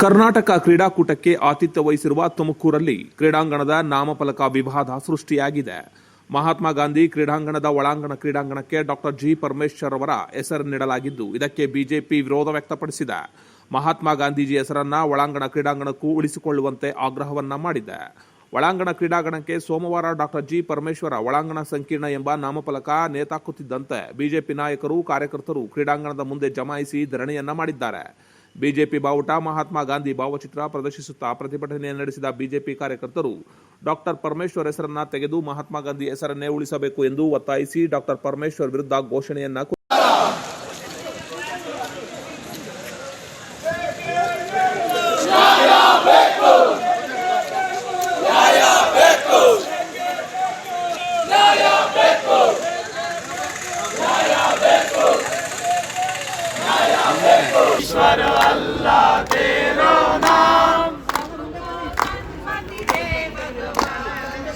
ಕರ್ನಾಟಕ ಕ್ರೀಡಾಕೂಟಕ್ಕೆ ಆತಿಥ್ಯ ವಹಿಸಿರುವ ತುಮಕೂರಲ್ಲಿ ಕ್ರೀಡಾಂಗಣದ ನಾಮಫಲಕ ವಿವಾದ ಸೃಷ್ಟಿಯಾಗಿದೆ. ಮಹಾತ್ಮ ಗಾಂಧಿ ಕ್ರೀಡಾಂಗಣದ ಒಳಾಂಗಣ ಕ್ರೀಡಾಂಗಣಕ್ಕೆ ಡಾ ಜಿ ಪರಮೇಶ್ವರ್ ಅವರ ಹೆಸರು ನೀಡಲಾಗಿದ್ದು, ಇದಕ್ಕೆ ಬಿಜೆಪಿ ವಿರೋಧ ವ್ಯಕ್ತಪಡಿಸಿದೆ. ಮಹಾತ್ಮ ಗಾಂಧೀಜಿ ಹೆಸರನ್ನ ಒಳಾಂಗಣ ಕ್ರೀಡಾಂಗಣಕ್ಕೂ ಉಳಿಸಿಕೊಳ್ಳುವಂತೆ ಆಗ್ರಹವನ್ನ ಮಾಡಿದೆ. ಒಳಾಂಗಣ ಕ್ರೀಡಾಂಗಣಕ್ಕೆ ಸೋಮವಾರ ಡಾ ಜಿ ಪರಮೇಶ್ವರ ಒಳಾಂಗಣ ಸಂಕೀರ್ಣ ಎಂಬ ನಾಮಫಲಕ ನೇತಾಕುತ್ತಿದ್ದಂತೆ ಬಿಜೆಪಿ ನಾಯಕರು, ಕಾರ್ಯಕರ್ತರು ಕ್ರೀಡಾಂಗಣದ ಮುಂದೆ ಜಮಾಯಿಸಿ ಧರಣಿಯನ್ನ ಮಾಡಿದ್ದಾರೆ. ಬಿಜೆಪಿ ಬಾವುಟ, ಮಹಾತ್ಮ ಗಾಂಧಿ ಭಾವಚಿತ್ರ ಪ್ರದರ್ಶಿಸುತ್ತಾ ಪ್ರತಿಭಟನೆ ನಡೆಸಿದ ಬಿಜೆಪಿ ಕಾರ್ಯಕರ್ತರು ಡಾ ಪರಮೇಶ್ವರ್ ಹೆಸರನ್ನ ತೆಗೆದು ಮಹಾತ್ಮ ಗಾಂಧಿ ಹೆಸರನ್ನೇ ಉಳಿಸಬೇಕು ಎಂದು ಒತ್ತಾಯಿಸಿ ಡಾ ಪರಮೇಶ್ವರ್ ವಿರುದ್ಧ ಘೋಷಣೆಯನ್ನ ईश्वर अल्लाह तेरो नाम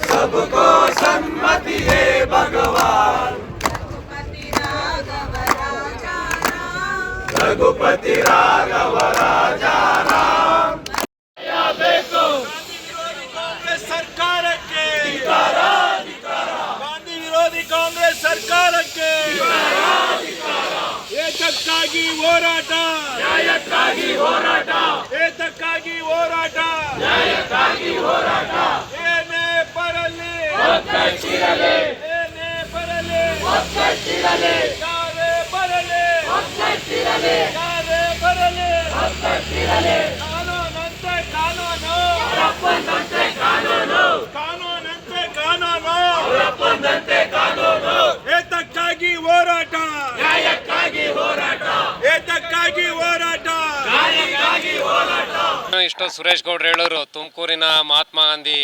सबको सन्मति है भगवान। रघुपति राघव राजा राम। ಬೇಕು ಕಾಂಗ್ರೆಸ್ ಸರ್ಕಾರಕ್ಕೆ, ಗಾಂಧಿ ವಿರೋಧಿ ಕಾಂಗ್ರೆಸ್ ಸರ್ಕಾರಕ್ಕೆ ಏತಕ್ಕಾಗಿ ಹೋರಾಟ, ನ್ಯಾಯಕ್ಕಾಗಿ ಹೋರಾಟ, ಏತಕ್ಕಾಗಿ ಹೋರಾಟ, ನ್ಯಾಯಕ್ಕಾಗಿ ಹೋರಾಟ. ಏನೇ ಬರಲಿ ಒಗ್ಗಟ್ಟಿರಲಿ, ಏನೇ ಬರಲಿ ಒಗ್ಗಟ್ಟಿರಲಿ, ಯಾರೇ ಬರಲಿ ಒಗ್ಗಟ್ಟಿರಲಿ, ಯಾರೇ ಬರಲಿ ಒಗ್ಗಟ್ಟಿರಲಿ. ಕಾನೂನಂತೆ ಕಾನೂನು, ಅವರಪ್ಪಂದಂತೆ ಕಾನೂನು, ಕಾನೂನಂತೆ ಕಾನೂನು, ಅವರಪ್ಪಂದಂತೆ ಕಾನೂನು. ಏತಕ್ಕಾಗಿ ಹೋರಾಟ, ನ್ಯಾಯಕ್ಕಾಗಿ ಹೋರಾಟ, ಏತಕ್ಕಾಗಿ ಹೋರಾಟ, ನ್ಯಾಯಕ್ಕಾಗಿ ಹೋರಾಟ. ಇಷ್ಟು ಸುರೇಶ್ ಗೌಡ್ರು ಹೇಳೋರು ತುಮಕೂರಿನ ಮಹಾತ್ಮ ಗಾಂಧಿ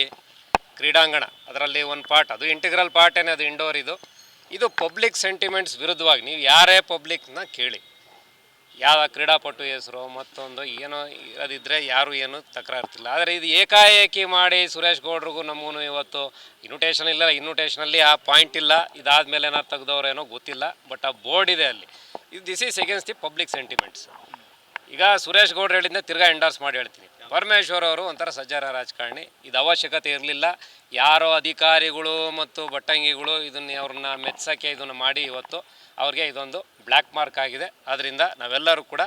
ಕ್ರೀಡಾಂಗಣ ಅದರಲ್ಲಿ ಒಂದು ಪಾರ್ಟ್, ಅದು ಇಂಟಿಗ್ರಲ್ ಪಾರ್ಟೇನೆ, ಅದು ಇಂಡೋರ್. ಇದು ಪಬ್ಲಿಕ್ ಸೆಂಟಿಮೆಂಟ್ಸ್ ವಿರುದ್ಧವಾಗಿ ನೀವು ಯಾರೇ ಪಬ್ಲಿಕ್ನ ಕೇಳಿ, ಯಾವ ಕ್ರೀಡಾಪಟು ಹೆಸರು ಮತ್ತೊಂದು ಏನೋ ಅದಿದ್ದರೆ ಯಾರು ಏನು ತಕರಾರ್ತಿಲ್ಲ. ಆದರೆ ಇದು ಏಕಾಏಕಿ ಮಾಡಿ ಸುರೇಶ್ ಗೌಡ್ರಿಗೂ ನಮಗೂ ಇವತ್ತು ಇನ್ವಿಟೇಷನ್ ಇಲ್ಲ, ಇನ್ವಿಟೇಷನಲ್ಲಿ ಆ ಪಾಯಿಂಟ್ ಇಲ್ಲ, ಇದಾದಮೇಲೆ ಏನಾರು ತೆಗೆದವ್ರೇನೋ ಗೊತ್ತಿಲ್ಲ, ಬಟ್ ಆ ಬೋರ್ಡ್ ಇದೆ ಅಲ್ಲಿ. This is against the public sentiments. ಈಗ ಸುರೇಶ್ ಗೌಡ್ರು ಹೇಳಿದ್ದೆ ತಿರ್ಗಾ ಎಂಡಾರ್ಸ್ ಮಾಡಿ ಹೇಳ್ತೀನಿ, ಪರಮೇಶ್ವರ್ ಅವರು ಒಂಥರ ಸಜ್ಜಾರ ರಾಜಕಾರಣಿ. ಇದು ಅವಶ್ಯಕತೆ ಇರಲಿಲ್ಲ. ಯಾರೋ ಅಧಿಕಾರಿಗಳು ಮತ್ತು ಬಟ್ಟಂಗಿಗಳು ಇದನ್ನು ಅವ್ರನ್ನ ಮೆಚ್ಚೋಕ್ಕೆ ಇದನ್ನು ಮಾಡಿ ಇವತ್ತು ಅವ್ರಿಗೆ ಇದೊಂದು ಬ್ಲ್ಯಾಕ್ ಮಾರ್ಕ್ ಆಗಿದೆ. ಆದ್ದರಿಂದ ನಾವೆಲ್ಲರೂ ಕೂಡ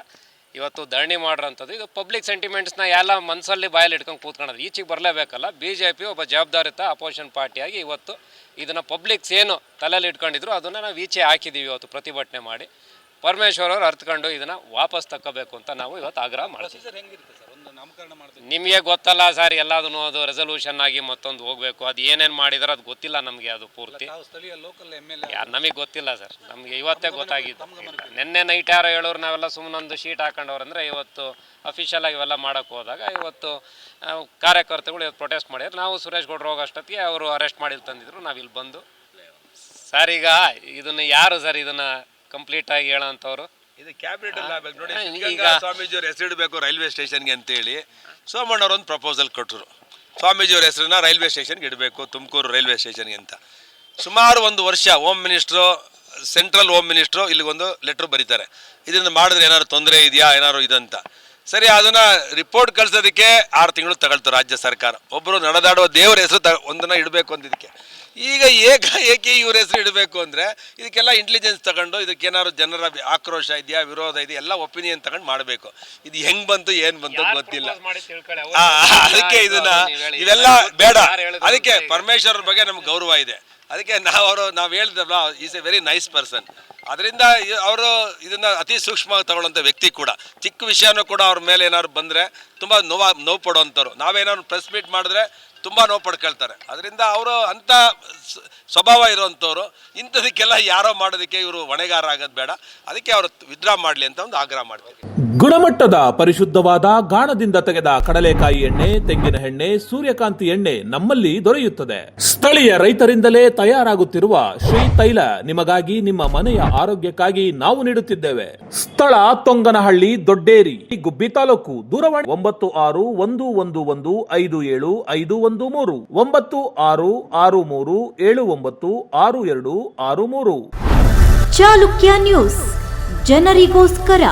ಇವತ್ತು ಧರಣಿ ಮಾಡಿರೋಂಥದ್ದು. ಇದು ಪಬ್ಲಿಕ್ ಸೆಂಟಿಮೆಂಟ್ಸ್ನ ಎಲ್ಲ ಮನಸ್ಸಲ್ಲಿ ಬಾಯಲ್ಲಿ ಇಟ್ಕೊಂಡು ಕೂತ್ಕೊಳ್ಳೋದು ಈಚೆಗೆ ಬರಲೇಬೇಕಲ್ಲ. BJP ಒಬ್ಬ ಜವಾಬ್ದಾರಿತ ಅಪೋಸಿಷನ್ ಪಾರ್ಟಿಯಾಗಿ ಇವತ್ತು ಇದನ್ನು ಪಬ್ಲಿಕ್ಸ್ ಏನು ತಲೆಯಲ್ಲಿ ಇಟ್ಕೊಂಡಿದ್ರು ಅದನ್ನು ನಾವು ಈಚೆ ಹಾಕಿದ್ದೀವಿ ಇವತ್ತು ಪ್ರತಿಭಟನೆ ಮಾಡಿ. ಪರಮೇಶ್ವರ್ ಅವರು ಅರ್ಥಕೊಂಡು ಇದನ್ನು ವಾಪಸ್ ತಗೋಬೇಕು ಅಂತ ನಾವು ಇವತ್ತು ಆಗ್ರಹ ಮಾಡ್ತೀವಿ. ನಿಮಗೆ ಗೊತ್ತಲ್ಲ ಸರ್, ಎಲ್ಲದನ್ನು ಅದು ರೆಸಲ್ಯೂಷನ್ ಆಗಿ ಮತ್ತೊಂದು ಹೋಗಬೇಕು. ಅದು ಏನೇನು ಮಾಡಿದಾರೆ ಅದು ಗೊತ್ತಿಲ್ಲ ನಮಗೆ, ಅದು ಪೂರ್ತಿ ನಮಗೆ ಗೊತ್ತಿಲ್ಲ ಸರ್. ನಮಗೆ ಇವತ್ತೇ ಗೊತ್ತಾಗಿದ್ದು. ನಿನ್ನೆ ನೈಟ್ ಯಾರೋ ಹೇಳೋರು ನಾವೆಲ್ಲ ಸುಮ್ಮನೊಂದು ಶೀಟ್ ಹಾಕೊಂಡವ್ರಂದರೆ ಇವತ್ತು ಅಫಿಷಿಯಲ್ ಆಗಿ ಇವೆಲ್ಲ ಮಾಡೋಕ್ಕೆ ಹೋದಾಗ ಇವತ್ತು ಕಾರ್ಯಕರ್ತರುಗಳು ಇವತ್ತು ಪ್ರೊಟೆಸ್ಟ್ ಮಾಡಿದ್ರು. ನಾವು ಸುರೇಶ್ ಗೌಡ್ರು ಹೋಗೋಷ್ಟೊತ್ತಿಗೆ ಅವರು ಅರೆಸ್ಟ್ ಮಾಡಿ ತಂದಿದ್ರು. ನಾವಿಲ್ಲಿ ಬಂದು ಸರ್ ಈಗ ಇದನ್ನು ಯಾರು ಸರ್ ಇದನ್ನು ಕಂಪ್ಲೀಟ್ ಆಗಿ ಹೇಳೋಂಥವ್ರು? ಇದು ಕ್ಯಾಬಿನೆಟ್ ನೋಡಿ, ಸ್ವಾಮೀಜಿಯವ್ರ ಹೆಸರಿಡಬೇಕು ರೈಲ್ವೆ ಸ್ಟೇಷನ್ಗೆ ಅಂತೇಳಿ ಸೋಮಣ್ಣವ್ರು ಒಂದು ಪ್ರಪೋಸಲ್ ಕೊಟ್ಟರು. ಸ್ವಾಮೀಜಿಯವ್ರ ಹೆಸರನ್ನ ರೈಲ್ವೆ ಸ್ಟೇಷನ್ಗೆ ಇಡಬೇಕು, ತುಮಕೂರು ರೈಲ್ವೆ ಸ್ಟೇಷನ್ಗೆ ಅಂತ. ಸುಮಾರು ಒಂದು ವರ್ಷ home minister, central home minister ಇಲ್ಲಿಗೊಂದು ಲೆಟ್ರ್ ಬರೀತಾರೆ, ಇದರಿಂದ ಮಾಡಿದ್ರೆ ಏನಾದ್ರು ತೊಂದರೆ ಇದೆಯಾ ಏನಾದ್ರು ಇದಂತ. ಸರಿ, ಅದನ್ನು ರಿಪೋರ್ಟ್ ಕಳ್ಸೋದಕ್ಕೆ 6 ತಿಂಗಳು ತಗೊಳ್ತಾರೆ ರಾಜ್ಯ ಸರ್ಕಾರ. ಒಬ್ಬರು ನಡೆದಾಡುವ ದೇವರ ಹೆಸರು ಒಂದನ್ನು ಇಡಬೇಕು ಅಂದಿದ್ದಕ್ಕೆ. ಈಗ ಏಕಾಏಕಿ ಇವ್ರ ಹೆಸರು ಇಡಬೇಕು ಅಂದರೆ ಇದಕ್ಕೆಲ್ಲ ಇಂಟೆಲಿಜೆನ್ಸ್ ತಗೊಂಡು ಇದಕ್ಕೇನಾದ್ರು ಜನರ ಆಕ್ರೋಶ ಇದೆಯಾ, ವಿರೋಧ ಇದೆಯಾ, ಎಲ್ಲ ಒಪಿನಿಯನ್ ತಗೊಂಡು ಮಾಡಬೇಕು. ಇದು ಹೆಂಗೆ ಬಂತು ಏನು ಬಂತು ಗೊತ್ತಿಲ್ಲ. ಅದಕ್ಕೆ ಇವೆಲ್ಲ ಬೇಡ. ಅದಕ್ಕೆ ಪರಮೇಶ್ವರ್ ಬಗ್ಗೆ ನಮ್ಗೆ ಗೌರವ ಇದೆ. ಅದಕ್ಕೆ ನಾವು ಹೇಳಿದ್ರಲ್ಲ, is A very nice person. ಅದರಿಂದ ಅವರು ಇದನ್ನು ಅತಿ ಸೂಕ್ಷ್ಮವಾಗಿ ತಗೊಳ್ಳೋಂಥ ವ್ಯಕ್ತಿ ಕೂಡ. ಚಿಕ್ಕ ವಿಷಯನೂ ಕೂಡ ಅವ್ರ ಮೇಲೆ ಏನಾದ್ರು ಬಂದರೆ ತುಂಬ ನೋವು ಪಡೋವಂಥವ್ರು. ನಾವೇನಾದ್ರು ಪ್ರೆಸ್ ಮೀಟ್ ಮಾಡಿದ್ರೆ ತುಂಬ ನೋವು ಪಡ್ಕೊಳ್ತಾರೆ. ಅದರಿಂದ ಅವರು ಅಂಥ ಸ್ವಭಾವ ಇರುವಂಥವ್ರು. ಇಂಥದಕ್ಕೆಲ್ಲ ಯಾರೋ ಮಾಡೋದಕ್ಕೆ ಇವರು ಹೊಣೆಗಾರ ಆಗೋದು ಬೇಡ. ಅದಕ್ಕೆ ಅವರು ವಿಡ್ರಾ ಮಾಡಲಿ ಅಂತ ಒಂದು ಆಗ್ರಹ ಮಾಡ್ತೀವಿ. ಗುಣಮಟ್ಟದ ಪರಿಶುದ್ಧವಾದ ಗಾಣದಿಂದ ತೆಗೆದ ಕಡಲೆಕಾಯಿ ಎಣ್ಣೆ, ತೆಂಗಿನ ಎಣ್ಣೆ, ಸೂರ್ಯಕಾಂತಿ ಎಣ್ಣೆ ನಮ್ಮಲ್ಲಿ ದೊರೆಯುತ್ತದೆ. ಸ್ಥಳೀಯ ರೈತರಿಂದಲೇ ತಯಾರಾಗುತ್ತಿರುವ ಶ್ರೀ ತೈಲ ನಿಮಗಾಗಿ, ನಿಮ್ಮ ಮನೆಯ ಆರೋಗ್ಯಕ್ಕಾಗಿ ನಾವು ನೀಡುತ್ತಿದ್ದೇವೆ. ಸ್ಥಳ ತೊಂಗನಹಳ್ಳಿ, ದೊಡ್ಡೇರಿ, ಗುಬ್ಬಿ ತಾಲೂಕು. ದೂರವಾಣಿ 9611575613 9663796263. ಚಾಲುಕ್ಯ ನ್ಯೂಸ್, ಜನರಿಗೋಸ್ಕರ.